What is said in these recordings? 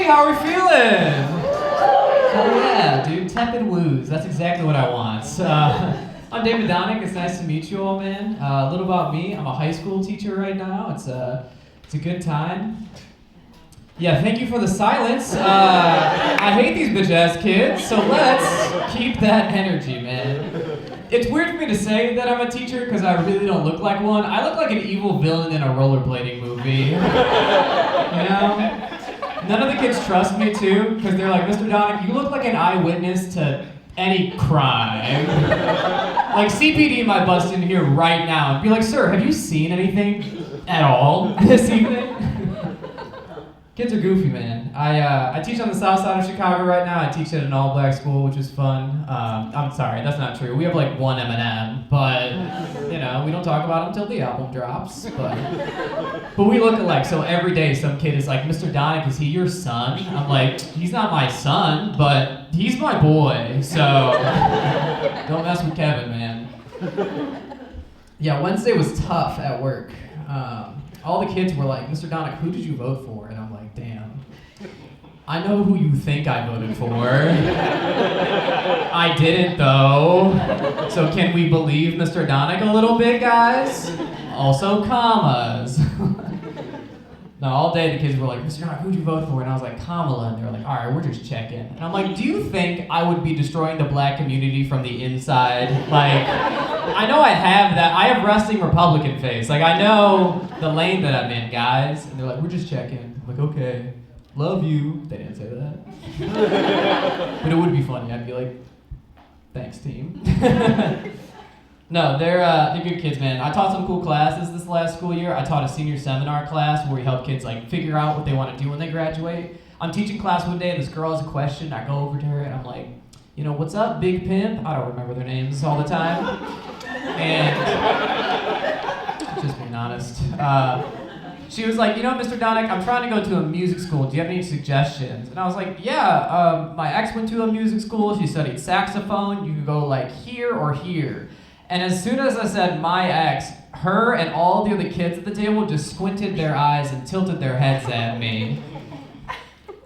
how are we feeling? Oh yeah, dude, tepid woos. That's exactly what I want. I'm Donnick. It's nice to meet you all, man. A little about me. I'm a high school teacher right now. It's a good time. Yeah, thank you for the silence. I hate these bitch-ass kids, so let's keep that energy, man. It's weird for me to say that I'm a teacher because I really don't look like one. I look like an evil villain in a rollerblading movie. You know? None of the kids trust me, too, because they're like, Mr. Donnick, you look like an eyewitness to any crime. Like, CPD might bust in here right now and be like, sir, have you seen anything at all this evening? Kids are goofy, man. I teach on the south side of Chicago right now. I teach at an all-black school, which is fun. I'm sorry, that's not true. We have like one M&M, but you know, we don't talk about it until the album drops. But we look alike. So every day, some kid is like, "Mr. Donnick, is he your son?" I'm like, "He's not my son, but he's my boy. So don't mess with Kevin, man." Yeah, Wednesday was tough at work. All the kids were like, "Mr. Donnick, who did you vote for?" And I'm like, damn. I know who you think I voted for. I didn't, though. So can we believe Mr. Donnick a little bit, guys? Also, commas. No, all day the kids were like, "Mr. Donnick, who'd you vote for?" And I was like, "Kamala." And they were like, "All right, we're just checking." And I'm like, do you think I would be destroying the black community from the inside? Like, I know I have that. I have resting Republican face. Like, I know the lane that I'm in, guys. And they're like, "We're just checking." I'm like, okay. Love you. They didn't say that. But it would be funny. I'd be like, thanks, team. No, they're good kids, man. I taught some cool classes this last school year. I taught a senior seminar class where we help kids like figure out what they want to do when they graduate. I'm teaching class one day, this girl has a question. I go over to her and I'm like, you know, "What's up, Big Pimp?" I don't remember their names all the time. And just being honest. She was like, "You know, Mr. Donnick, I'm trying to go to a music school. Do you have any suggestions?" And I was like, "Yeah, my ex went to a music school. She studied saxophone. You could go like here or here." And as soon as I said my ex, her and all the other kids at the table just squinted their eyes and tilted their heads at me.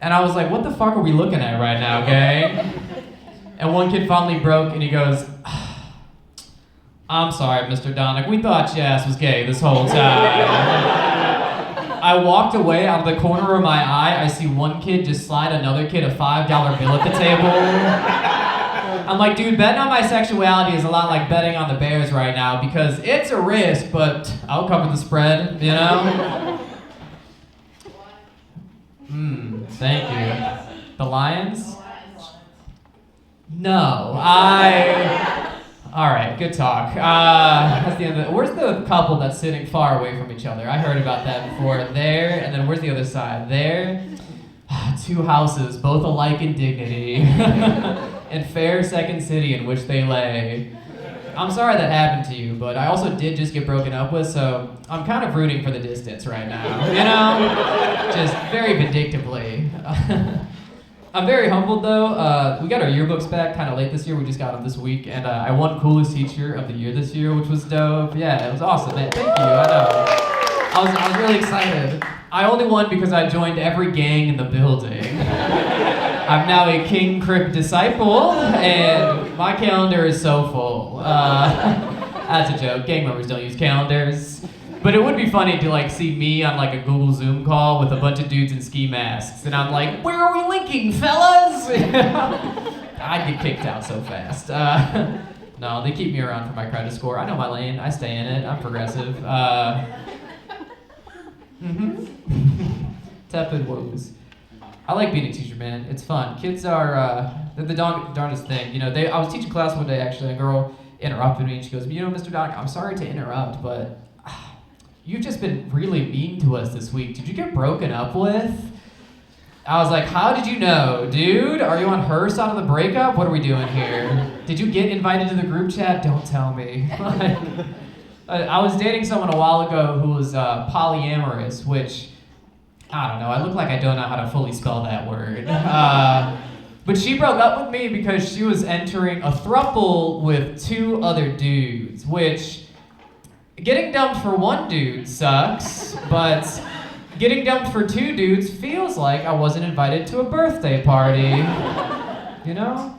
And I was like, what the fuck are we looking at right now, gang? And one kid finally broke and he goes, "I'm sorry, Mr. Donnick, we thought your ass was gay this whole time." I walked away. Out of the corner of my eye, I see one kid just slide another kid a $5 bill at the table. I'm like, dude, betting on my sexuality is a lot like betting on the Bears right now because it's a risk, but I'll cover the spread, you know? Thank you. The Lions? No, all right, good talk. That's the end of it. Where's the couple that's sitting far away from each other? I heard about that before. There, and then where's the other side? There. Two houses, both alike in dignity, and fair second city in which they lay. I'm sorry that happened to you, but I also did just get broken up with, so I'm kind of rooting for the distance right now, you know? Just very vindictively. I'm very humbled though. We got our yearbooks back kind of late this year. We just got them this week, and I won coolest teacher of the year this year, which was dope. Yeah, it was awesome, man. Thank you. I know. I was really excited. I only won because I joined every gang in the building. I'm now a King Crip disciple, and my calendar is so full. That's a joke. Gang members don't use calendars. But it would be funny to like see me on like a Google Zoom call with a bunch of dudes in ski masks, and I'm like, "Where are we linking, fellas?" I'd get kicked out so fast. No, they keep me around for my credit score. I know my lane. I stay in it. I'm progressive. Tepid woes. I like being a teacher, man. It's fun. Kids are they're the darndest thing. You know, I was teaching class one day actually, and a girl interrupted me and she goes, "You know, Mr. Donnick, I'm sorry to interrupt, but you've just been really mean to us this week. Did you get broken up with?" I was like, "How did you know, dude? Are you on her side of the breakup? What are we doing here? Did you get invited to the group chat? Don't tell me." I was dating someone a while ago who was polyamorous, which, I don't know, I look like I don't know how to fully spell that word. But she broke up with me because she was entering a throuple with two other dudes, which, getting dumped for one dude sucks, but Getting dumped for 2 dudes feels like I wasn't invited to a birthday party. You know?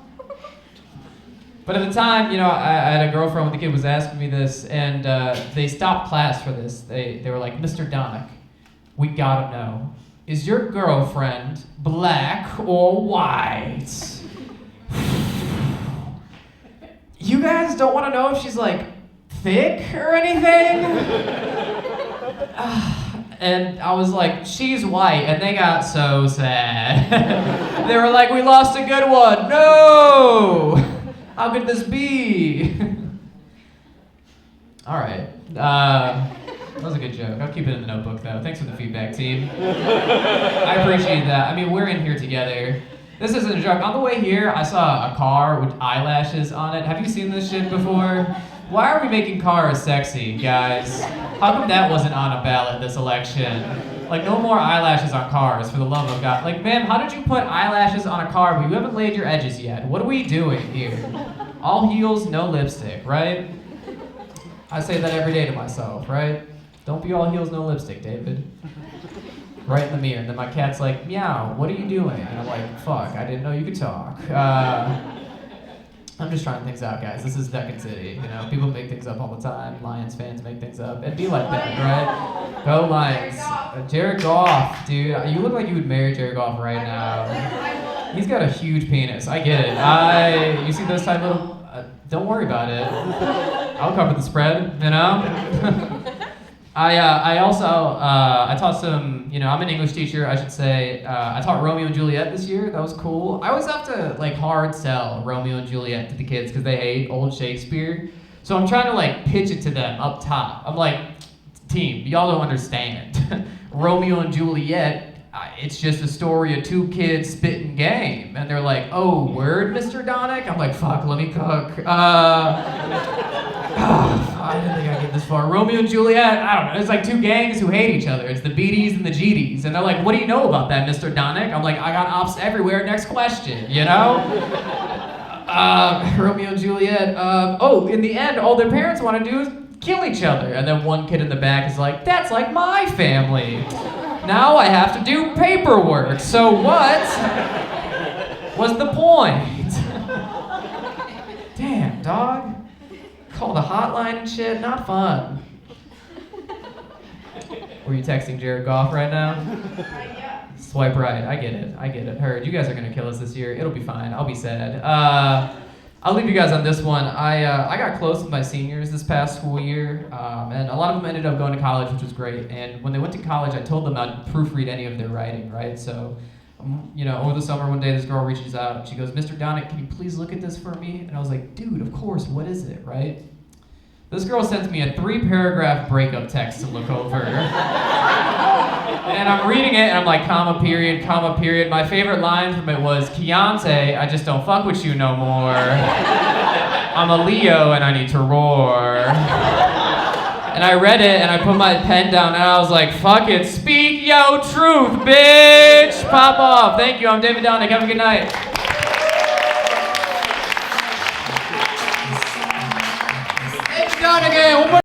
But at the time, you know, I had a girlfriend when the kid was asking me this, and they stopped class for this. They were like, Mr. Donnick, we gotta know, is your girlfriend black or white? You guys don't want to know if she's like thick or anything? And I was like, she's white, and they got so sad. They were like, we lost a good one. No! How could this be? All right. That was a good joke. I'll keep it in the notebook, though. Thanks for the feedback, team. I appreciate that. I mean, we're in here together. This isn't a joke. On the way here, I saw a car with eyelashes on it. Have you seen this shit before? Why are we making cars sexy, guys? How come that wasn't on a ballot this election? Like, no more eyelashes on cars, for the love of God. Like, ma'am, how did you put eyelashes on a car but you haven't laid your edges yet? What are we doing here? All heels, no lipstick, right? I say that every day to myself, right? Don't be all heels, no lipstick, David. Right in the mirror. And then my cat's like, meow, what are you doing? And I'm like, fuck, I didn't know you could talk. I'm just trying things out, guys. This is Deccan City, you know? People make things up all the time. Lions fans make things up. And be like that, right? Go Lions. Jared Goff, dude. You look like you would marry Jared Goff right now. He's got a huge penis. I get it. You see those type of... don't worry about it. I'll cover the spread, you know? I also I taught some, you know, I'm an English teacher, I should say. I taught Romeo and Juliet this year. That was cool. I always have to like hard sell Romeo and Juliet to the kids because they hate old Shakespeare. So I'm trying to like pitch it to them up top. I'm like, team, y'all don't understand. Romeo and Juliet, it's just a story of 2 kids spitting game. And they're like, oh, word, Mr. Donnick? I'm like, fuck, let me cook. I didn't think I'd get this far. Romeo and Juliet, I don't know. It's like 2 gangs who hate each other. It's the Beaties and the GDs. And they're like, what do you know about that, Mr. Donnick? I'm like, I got ops everywhere. Next question, you know? Romeo and Juliet. Oh, in the end, all their parents want to do is kill each other. And then one kid in the back is like, that's like my family. Now I have to do paperwork. So what was the point? Damn, dog. Call the hotline and shit, not fun. Were you texting Jared Goff right now? Yeah. Swipe right, I get it. Heard, you guys are gonna kill us this year. It'll be fine, I'll be sad. I'll leave you guys on this one. I got close with my seniors this past school year, and a lot of them ended up going to college, which was great. And when they went to college, I told them I'd proofread any of their writing, right? So, you know, over the summer, one day this girl reaches out and she goes, Mr. Donnick, can you please look at this for me? And I was like, dude, of course, what is it, right? This girl sends me a 3-paragraph breakup text to look over. And I'm reading it and I'm like, comma, period, comma, period. My favorite line from it was, Keontae, I just don't fuck with you no more. I'm a Leo and I need to roar. And I read it and I put my pen down and I was like, fuck it, speak yo truth, bitch! Pop off. Thank you, I'm David Donnick. Have a good night. It's done again.